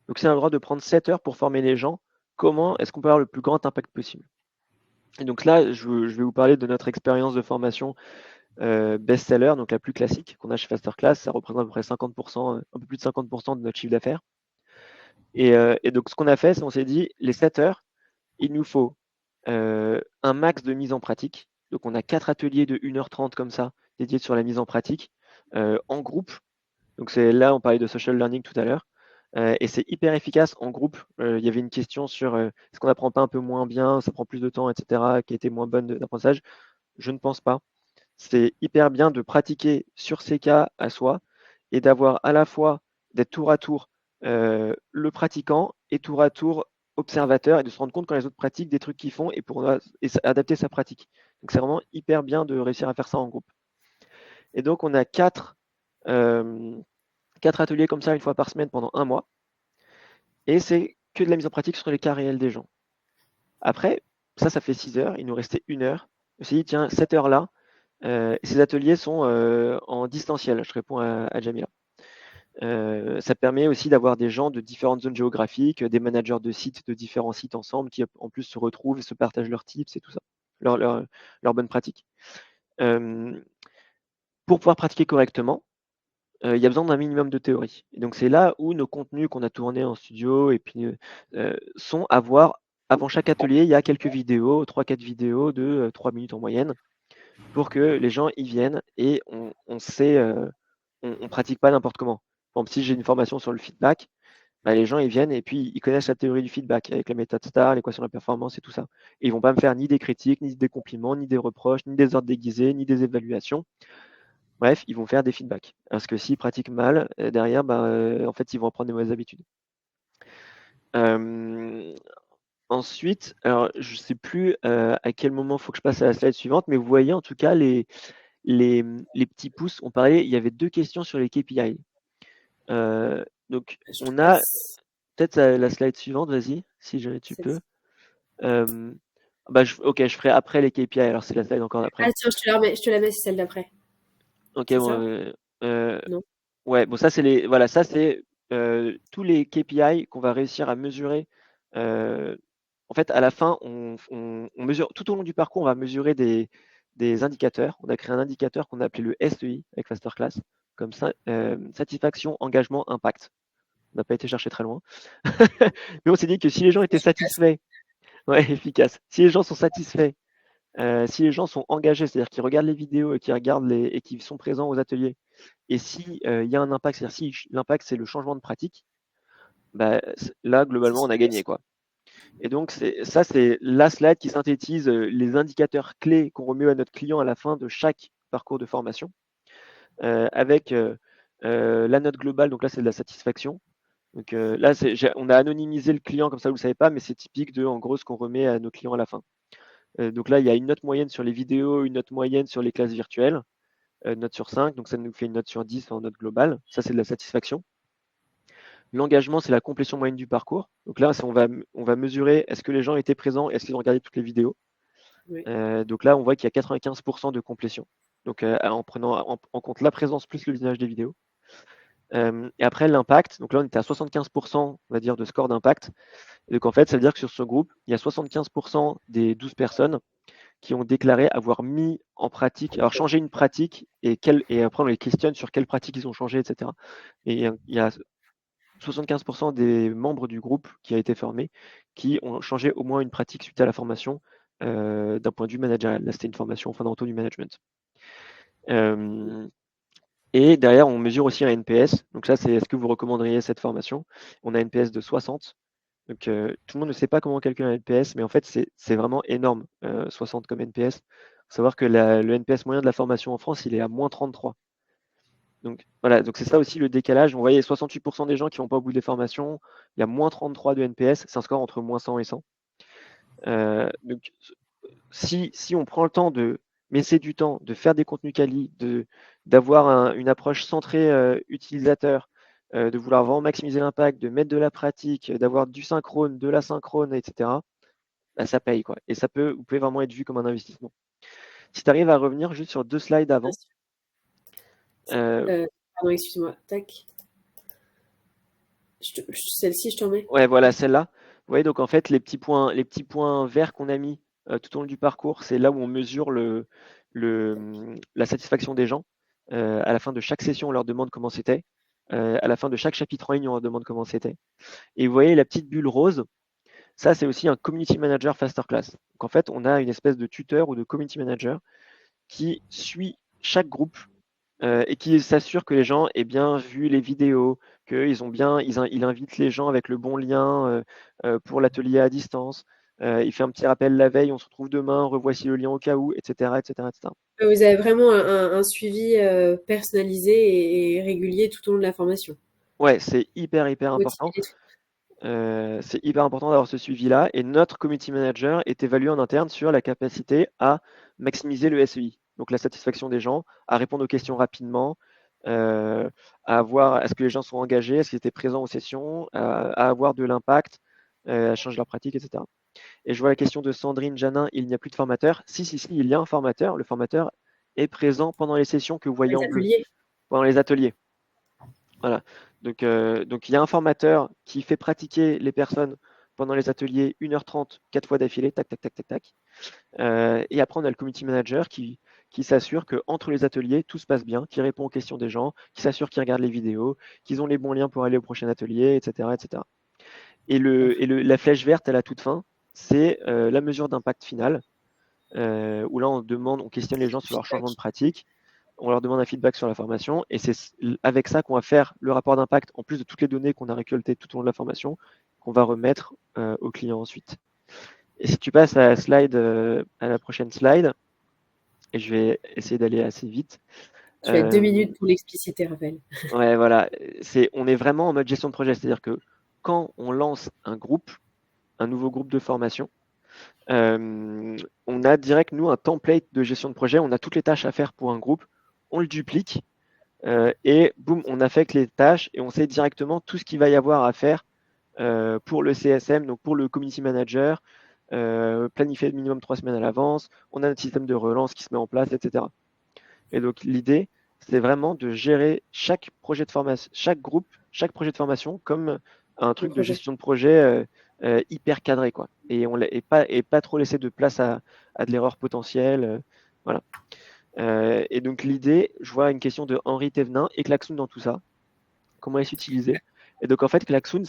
Donc c'est un droit de prendre 7 heures pour former les gens. Comment est-ce qu'on peut avoir le plus grand impact possible? Et donc là, je vais vous parler de notre expérience de formation best-seller, donc la plus classique qu'on a chez Fasterclass. Ça représente à peu près 50%, un peu plus de 50% de notre chiffre d'affaires. Et donc ce qu'on a fait, c'est qu'on s'est dit, les 7 heures, il nous faut un max de mise en pratique. Donc on a 4 ateliers de 1h30 comme ça, dédiés sur la mise en pratique, en groupe. Donc c'est là, on parlait de social learning tout à l'heure. Et c'est hyper efficace en groupe. Il y avait une question sur est-ce qu'on n'apprend pas un peu moins bien, ça prend plus de temps, etc., qui était moins bonne d'apprentissage. Je ne pense pas. C'est hyper bien de pratiquer sur ces cas à soi et d'avoir à la fois d'être tour à tour le pratiquant et tour à tour observateur et de se rendre compte quand les autres pratiquent des trucs qu'ils font et adapter sa pratique. Donc c'est vraiment hyper bien de réussir à faire ça en groupe. Et donc on a 4 ateliers comme ça une fois par semaine pendant un mois. Et c'est que de la mise en pratique sur les cas réels des gens. Après, ça fait 6 heures, il nous restait 1 heure. Je me suis dit, tiens, cette heure-là, ces ateliers sont en distanciel, je réponds à Jamila. Ça permet aussi d'avoir des gens de différentes zones géographiques, des managers de sites de différents sites ensemble qui en plus se retrouvent et se partagent leurs tips et tout ça, leurs bonnes pratiques. Pour pouvoir pratiquer correctement, il y a besoin d'un minimum de théorie. Et donc c'est là où nos contenus qu'on a tournés en studio et puis sont à voir avant chaque atelier. Il y a quelques vidéos, 3-4 vidéos de 3 minutes en moyenne, pour que les gens y viennent et on sait, on pratique pas n'importe comment. Par exemple, si j'ai une formation sur le feedback, bah, les gens ils viennent et puis ils connaissent la théorie du feedback avec la méthode STAR, l'équation de la performance et tout ça. Et ils vont pas me faire ni des critiques, ni des compliments, ni des reproches, ni des ordres déguisés, ni des évaluations. Bref, ils vont faire des feedbacks. Parce que s'ils pratiquent mal, derrière, bah, en fait, ils vont apprendre des mauvaises habitudes. Ensuite, alors je ne sais plus à quel moment il faut que je passe à la slide suivante, mais vous voyez en tout cas les petits pouces. On parlait, il y avait 2 questions sur les KPI. Donc Je on crois que a peut-être la slide suivante, vas-y, si jamais tu peux. Bah, ok, je ferai après les KPI, alors c'est la slide encore d'après. Ah tiens, je te la mets, c'est celle d'après. Ok, C'est bon, ça? Non? ouais, bon, ça, ça, c'est tous les KPI qu'on va réussir à mesurer. En fait, à la fin, on mesure, tout au long du parcours, on va mesurer des indicateurs. On a créé un indicateur qu'on a appelé le SEI avec Masterclass, comme ça, satisfaction, engagement, impact. On n'a pas été chercher très loin. Mais on s'est dit que si les gens étaient Efficace. satisfaits, ouais, efficace. Si les gens sont satisfaits, si les gens sont engagés, c'est-à-dire qu'ils regardent les vidéos et et qu'ils sont présents aux ateliers, et si il y a un impact, c'est-à-dire si l'impact c'est le changement de pratique, bah, là C'est globalement on a super. gagné quoi. Et donc c'est la slide qui synthétise les indicateurs clés qu'on remet à notre client à la fin de chaque parcours de formation, avec la note globale. Donc là c'est de la satisfaction. Donc là on a anonymisé le client comme ça vous le savez pas, mais c'est typique de en gros ce qu'on remet à nos clients à la fin. Donc là il y a une note moyenne sur les vidéos, une note moyenne sur les classes virtuelles, note sur 5, donc ça nous fait une note sur 10 en note globale. Ça c'est de la satisfaction. L'engagement, c'est la complétion moyenne du parcours. Donc là, on va mesurer est-ce que les gens étaient présents, est-ce qu'ils ont regardé toutes les vidéos. Oui. Donc là, on voit qu'il y a 95% de complétion. Donc en prenant en compte la présence plus le visionnage des vidéos. Et après, l'impact. Donc là, on était à 75%, on va dire, de score d'impact. Donc en fait, ça veut dire que sur ce groupe, il y a 75% des 12 personnes qui ont déclaré avoir mis en pratique, alors changé une pratique et après on les questionne sur quelle pratique ils ont changé, etc. Et il y a 75% des membres du groupe qui a été formé qui ont changé au moins une pratique suite à la formation d'un point de vue managérial. Là, c'était une formation fondamentaux du management. Et derrière, on mesure aussi un NPS. Donc ça, c'est est-ce que vous recommanderiez cette formation? On a un NPS de 60. Donc tout le monde ne sait pas comment calculer un NPS, mais en fait, c'est vraiment énorme, 60 comme NPS. Il faut savoir que le NPS moyen de la formation en France, il est à moins 33. Donc voilà, donc c'est ça aussi le décalage. Vous voyez, 68% des gens qui vont pas au bout des formations, il y a moins 33 de NPS, c'est un score entre moins 100 et 100. Donc si on prend le temps mais c'est du temps, de faire des contenus quali, d'avoir une approche centrée utilisateur, de vouloir vraiment maximiser l'impact, de mettre de la pratique, d'avoir du synchrone, de l'asynchrone, etc., bah, ça paye quoi. Et vous pouvez vraiment être vu comme un investissement. Si tu arrives à revenir juste sur 2 slides avant. Pardon, excuse-moi. Tac. Celle-ci, je t'en mets. Ouais, voilà, celle-là. Vous voyez, donc en fait, les petits points verts qu'on a mis tout au long du parcours, c'est là où on mesure la satisfaction des gens. À la fin de chaque session, on leur demande comment c'était. À la fin de chaque chapitre en ligne, on leur demande comment c'était. Et vous voyez la petite bulle rose, ça, c'est aussi un community manager masterclass. Donc en fait, on a une espèce de tuteur ou de community manager qui suit chaque groupe et qui s'assure que les gens aient bien vu les vidéos, qu'ils ont bien, il invite les gens avec le bon lien pour l'atelier à distance. Il fait un petit rappel la veille, on se retrouve demain, revoici le lien au cas où, etc., etc., etc. Vous avez vraiment un suivi personnalisé et régulier tout au long de la formation. Ouais, c'est hyper, hyper Motiver important. les troupes. C'est hyper important d'avoir ce suivi-là. Et notre community manager est évalué en interne sur la capacité à maximiser le SEI, donc la satisfaction des gens, à répondre aux questions rapidement, à voir est-ce que les gens sont engagés, est-ce qu'ils étaient présents aux sessions, à avoir de l'impact, à changer leur pratique, etc. Et je vois la question de Sandrine Janin, il n'y a plus de formateur. Si, si, si, il y a un formateur. Le formateur est présent pendant les sessions que vous voyez Les en bleu, ateliers. pendant les ateliers. Voilà. Donc il y a un formateur qui fait pratiquer les personnes pendant les ateliers 1h30, 4 fois d'affilée, tac, tac, tac, tac, tac. Et après, on a le community manager qui qui s'assure qu'entre les ateliers, tout se passe bien, qui répond aux questions des gens, qui s'assure qu'ils regardent les vidéos, qu'ils ont les bons liens pour aller au prochain atelier, etc. etc. Et la flèche verte à la toute fin, c'est la mesure d'impact final, où là, on questionne les gens sur leur changement de pratique, on leur demande un feedback sur la formation, et c'est avec ça qu'on va faire le rapport d'impact, en plus de toutes les données qu'on a récoltées tout au long de la formation, qu'on va remettre au client ensuite. Et si tu passes à la prochaine slide, et je vais essayer d'aller assez vite. Tu as 2 minutes pour l'expliciter, Raphaël. Ouais, voilà. On est vraiment en mode gestion de projet. C'est-à-dire que quand on lance un nouveau groupe de formation, on a direct, nous, un template de gestion de projet. On a toutes les tâches à faire pour un groupe. On le duplique et boum, on affecte les tâches et on sait directement tout ce qu'il va y avoir à faire pour le CSM, donc pour le community manager, planifier minimum 3 semaines à l'avance. On a un système de relance qui se met en place, etc. Et donc, l'idée, c'est vraiment de gérer chaque projet de formation, chaque groupe, chaque projet de formation comme un truc de gestion de projet hyper cadré, quoi. Et pas trop laisser de place à de l'erreur potentielle. Voilà. Et donc, l'idée, je vois une question de Henri Thévenin et Klaxoon dans tout ça. Comment est-ce utilisé? Et donc, en fait, Klaxoon,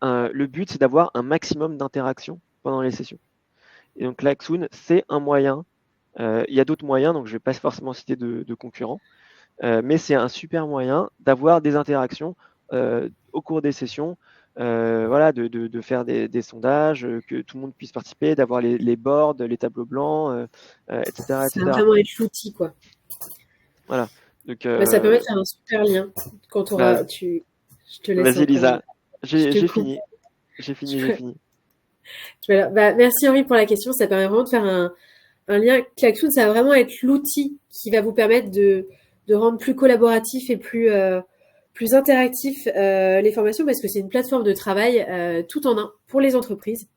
le but, c'est d'avoir un maximum d'interactions pendant les sessions. Et donc, Klaxoon, c'est un moyen. Il y a d'autres moyens, donc je ne vais pas forcément citer de concurrents, mais c'est un super moyen d'avoir des interactions au cours des sessions, voilà, de faire des sondages, que tout le monde puisse participer, d'avoir les boards, les tableaux blancs, etc., Ça va etc. vraiment être l'outil, quoi. Voilà. Donc, Ça permet de faire un super lien. Quand on aura, je te laisse vas-y, encore. Lisa, Je te j'ai coupe. fini. J'ai fini. Merci Henri pour la question. Ça permet vraiment de faire un lien. Klaxoon, ça va vraiment être l'outil qui va vous permettre de rendre plus collaboratif et plus interactif les formations parce que c'est une plateforme de travail tout en un pour les entreprises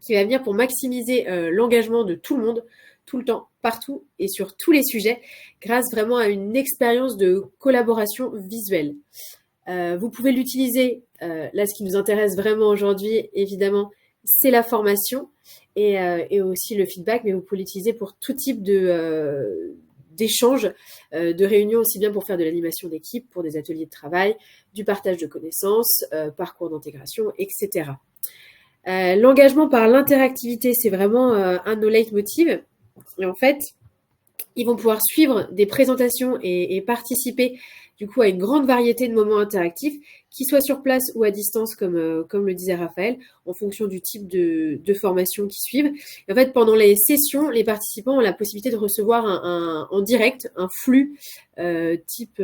qui va venir pour maximiser l'engagement de tout le monde, tout le temps, partout et sur tous les sujets, grâce vraiment à une expérience de collaboration visuelle. Vous pouvez l'utiliser, là ce qui nous intéresse vraiment aujourd'hui, évidemment, c'est la formation et aussi le feedback, mais vous pouvez l'utiliser pour tout type d'échanges, de réunions aussi bien pour faire de l'animation d'équipe, pour des ateliers de travail, du partage de connaissances, parcours d'intégration, etc. L'engagement par l'interactivité, c'est vraiment un de nos leitmotivs. Et en fait, ils vont pouvoir suivre des présentations et participer du coup à une grande variété de moments interactifs, qu'ils soient sur place ou à distance, comme le disait Raphaël, en fonction du type de formation qu'ils suivent. Et en fait, pendant les sessions, les participants ont la possibilité de recevoir en direct un flux type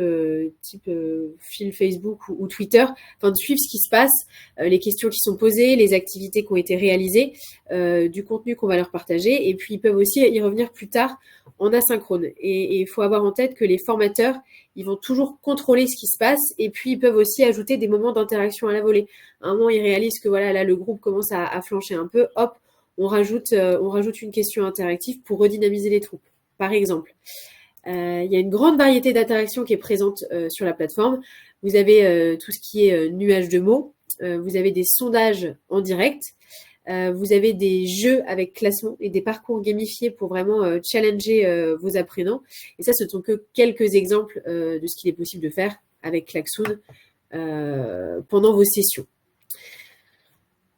fil Facebook ou Twitter, enfin de suivre ce qui se passe, les questions qui sont posées, les activités qui ont été réalisées, du contenu qu'on va leur partager, et puis ils peuvent aussi y revenir plus tard en asynchrone. Et il faut avoir en tête que les formateurs, ils vont toujours contrôler ce qui se passe et puis ils peuvent aussi ajouter des moments d'interaction à la volée. À un moment, ils réalisent que voilà, là, le groupe commence à flancher un peu. Hop, on rajoute une question interactive pour redynamiser les troupes, par exemple. Il y a une grande variété d'interactions qui est présente sur la plateforme. Vous avez tout ce qui est nuage de mots. Vous avez des sondages en direct. Vous avez des jeux avec classement et des parcours gamifiés pour vraiment challenger vos apprenants. Et ça, ce ne sont que quelques exemples de ce qu'il est possible de faire avec Klaxoon pendant vos sessions.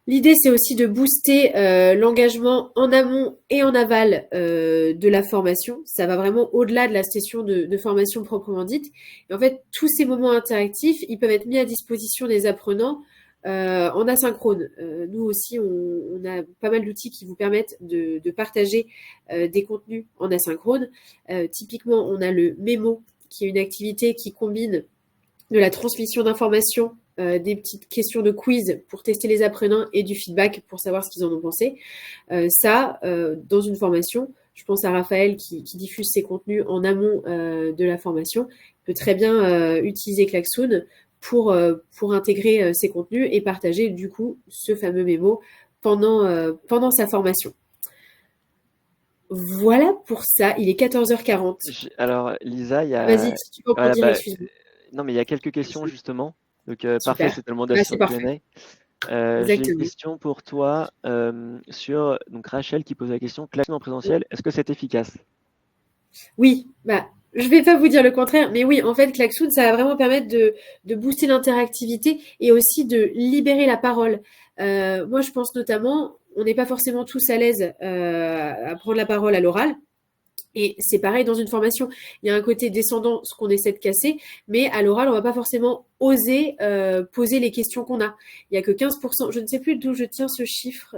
L'idée, c'est aussi de booster l'engagement en amont et en aval de la formation. Ça va vraiment au-delà de la session de formation proprement dite. Et en fait, tous ces moments interactifs, ils peuvent être mis à disposition des apprenants en asynchrone. Nous aussi, on a pas mal d'outils qui vous permettent de partager des contenus en asynchrone. Typiquement, on a le mémo, qui est une activité qui combine de la transmission d'informations, des petites questions de quiz pour tester les apprenants et du feedback pour savoir ce qu'ils en ont pensé. Dans une formation, je pense à Raphaël qui diffuse ses contenus en amont de la formation, peut très bien utiliser Klaxoon pour intégrer ces contenus et partager du coup ce fameux mémo pendant sa formation. Voilà pour ça, il est 14h40. Alors, Lisa, il y a... Vas-y, si tu peux en dire, excuse-moi. Non, mais il y a quelques questions justement. Donc, parfait, c'est tellement C'est parfait. J'ai une question pour toi sur donc Rachel qui pose la question, Klaxoon en présentiel, est-ce que c'est efficace? Oui, bah, je vais pas vous dire le contraire, mais oui, en fait, Klaxoon, ça va vraiment permettre de booster l'interactivité et aussi de libérer la parole. Moi, je pense notamment, on n'est pas forcément tous à l'aise à prendre la parole à l'oral. Et c'est pareil dans une formation. Il y a un côté descendant, ce qu'on essaie de casser, mais à l'oral, on va pas forcément oser poser les questions qu'on a. Il y a que 15%, je ne sais plus d'où je tiens ce chiffre,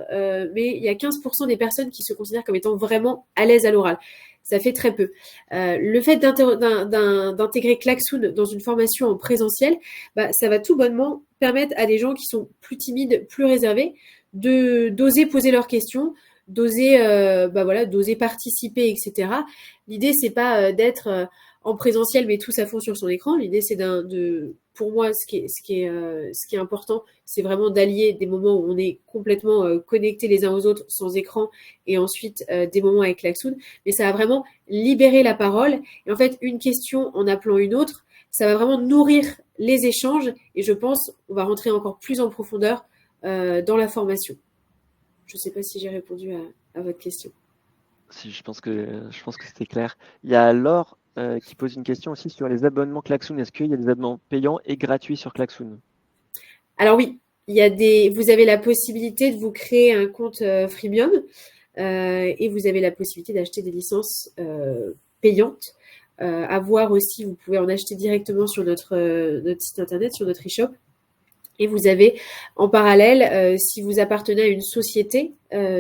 mais il y a 15% des personnes qui se considèrent comme étant vraiment à l'aise à l'oral. Ça fait très peu. Le fait d'intégrer Klaxoon dans une formation en présentiel, bah, ça va tout bonnement permettre à des gens qui sont plus timides, plus réservés, de d'oser poser leurs questions, d'oser bah voilà, d'oser participer, etc. L'idée, c'est pas d'être en présentiel, mais tous à fond sur son écran. L'idée, c'est pour moi, ce qui est important, c'est vraiment d'allier des moments où on est complètement connectés les uns aux autres sans écran et ensuite des moments avec Klaxoon. Mais ça va vraiment libérer la parole. Et en fait, une question en appelant une autre, ça va vraiment nourrir les échanges. Et je pense, on va rentrer encore plus en profondeur dans la formation. Je ne sais pas si j'ai répondu à votre question. Si, je pense que c'était clair. Il y a Laure qui pose une question aussi sur les abonnements Klaxoon. Est-ce qu'il y a des abonnements payants et gratuits sur Klaxoon? Alors oui, vous avez la possibilité de vous créer un compte freemium et vous avez la possibilité d'acheter des licences payantes. À voir aussi, vous pouvez en acheter directement sur notre site internet, sur notre e-shop. Et vous avez en parallèle, si vous appartenez à une société,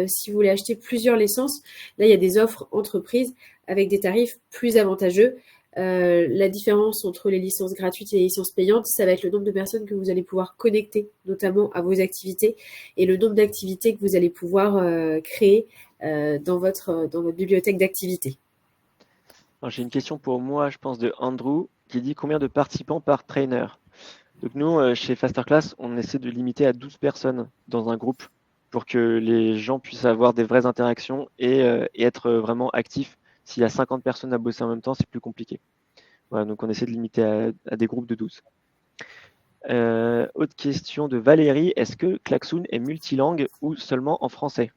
si vous voulez acheter plusieurs licences, là il y a des offres entreprises avec des tarifs plus avantageux. La différence entre les licences gratuites et les licences payantes, ça va être le nombre de personnes que vous allez pouvoir connecter, notamment à vos activités, et le nombre d'activités que vous allez pouvoir créer dans votre bibliothèque d'activités. Alors, j'ai une question pour moi, je pense, de Andrew, qui dit combien de participants par trainer? Donc nous, chez Fasterclass, on essaie de limiter à 12 personnes dans un groupe pour que les gens puissent avoir des vraies interactions et être vraiment actifs. S'il y a 50 personnes à bosser en même temps, c'est plus compliqué. Voilà, donc on essaie de limiter à des groupes de 12. Autre question de Valérie, est-ce que Klaxoon est multilingue ou seulement en français?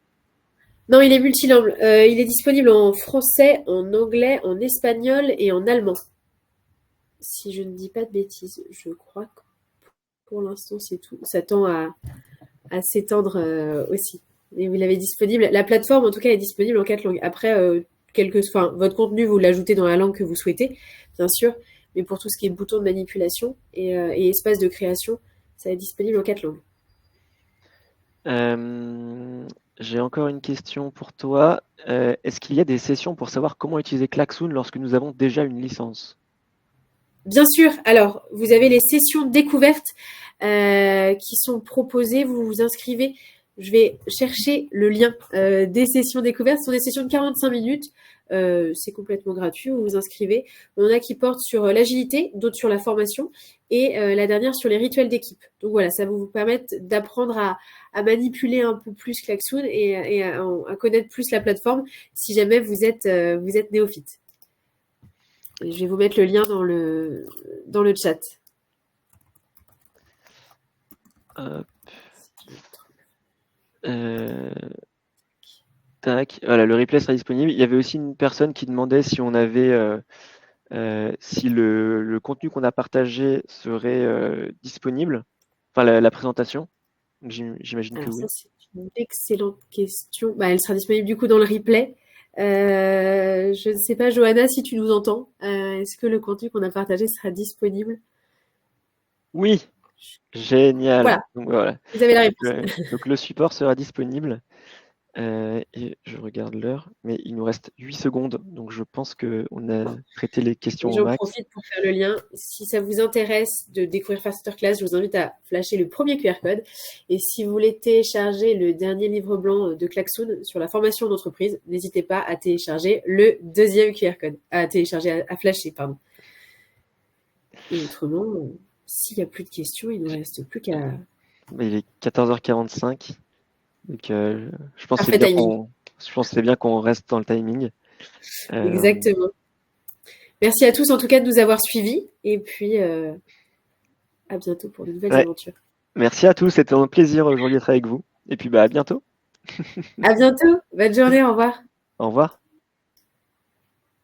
Non, il est multilingue. Il est disponible en français, en anglais, en espagnol et en allemand. Si je ne dis pas de bêtises, je crois que pour l'instant c'est tout. Ça tend à s'étendre aussi. Et vous l'avez disponible. La plateforme, en tout cas, est disponible en 4 langues. Après, votre contenu, vous l'ajoutez dans la langue que vous souhaitez, bien sûr. Mais pour tout ce qui est bouton de manipulation et espace de création, ça est disponible en 4 langues. Euh, j'ai encore une question pour toi. Est-ce qu'il y a des sessions pour savoir comment utiliser Klaxoon lorsque nous avons déjà une licence? Bien sûr. Alors, vous avez les sessions découvertes qui sont proposées. Vous vous inscrivez. Je vais chercher le lien des sessions découvertes. Ce sont des sessions de 45 minutes. C'est complètement gratuit. Vous vous inscrivez. On en a qui portent sur l'agilité, d'autres sur la formation et la dernière sur les rituels d'équipe. Donc voilà, ça va vous permettre d'apprendre à manipuler un peu plus Klaxoon et à connaître plus la plateforme si jamais vous êtes néophyte. Et je vais vous mettre le lien dans le chat. Hop. Tac. Voilà, le replay sera disponible. Il y avait aussi une personne qui demandait si on avait, si le contenu qu'on a partagé serait disponible, enfin la présentation. Donc, j'imagine que Alors ça, oui. c'est une excellente question. Bah, elle sera disponible du coup dans le replay. Je ne sais pas, Johanna, si tu nous entends. Est-ce que le contenu qu'on a partagé sera disponible? Oui, génial. Voilà, Donc voilà. vous avez la Donc, réponse. donc le support sera disponible. Et je regarde l'heure, mais il nous reste 8 secondes, donc je pense qu'on a traité les Et questions au j'en max. profite pour faire le lien. Si ça vous intéresse de découvrir Fasterclass, je vous invite à flasher le premier QR code. Et si vous voulez télécharger le dernier livre blanc de Klaxoon sur la formation d'entreprise, n'hésitez pas à télécharger le deuxième QR code. À flasher, pardon. Et autrement, s'il n'y a plus de questions, il ne nous reste plus qu'à... Il est 14h45, donc je pense que c'est Parfait bien timing. qu'on reste dans le timing. Euh, Exactement. Merci à tous en tout cas de nous avoir suivis. Et puis, à bientôt pour de nouvelles ouais. aventures. Merci à tous, c'était un plaisir aujourd'hui d'être avec vous. Et puis bah, à bientôt. À bientôt. Bonne journée. Au revoir. Au revoir.